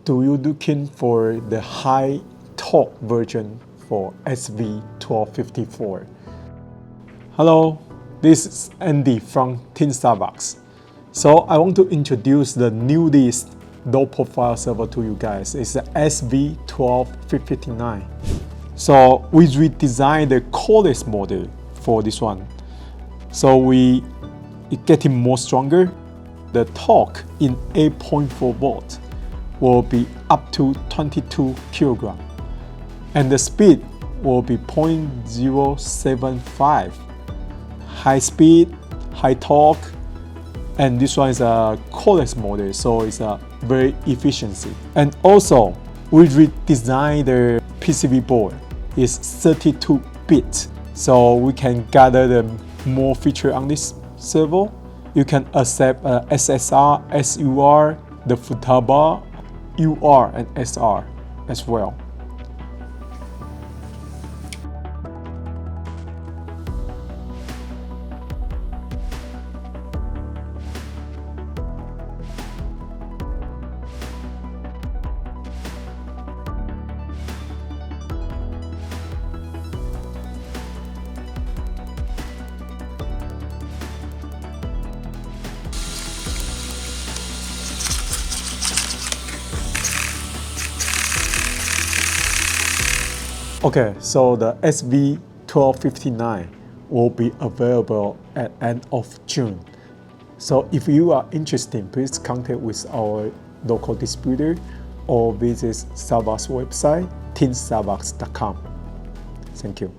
Do you looking for the high torque version for SV-1254? Hello, this is Andy from Team SAVOX. So I want to introduce the newest low-profile servo to you guys. It's the SV-1259. So we redesigned the coreless model for this one. So it getting more stronger. The torque in 8.4 volt will be up to 22 kilogram, and the speed will be 0.075. High speed, high torque, and this one is a coreless model, so it's a very efficiency. And also, we redesigned the PCB board. It's 32-bit, so we can gather the more feature on this servo. You can accept SSR, SUR, the Futaba, UR, and SR as well. Okay, so the SV-1259 will be available at end of June. So if you are interested, please contact with our local distributor or visit SAVOX website, teamsavox.com. Thank you.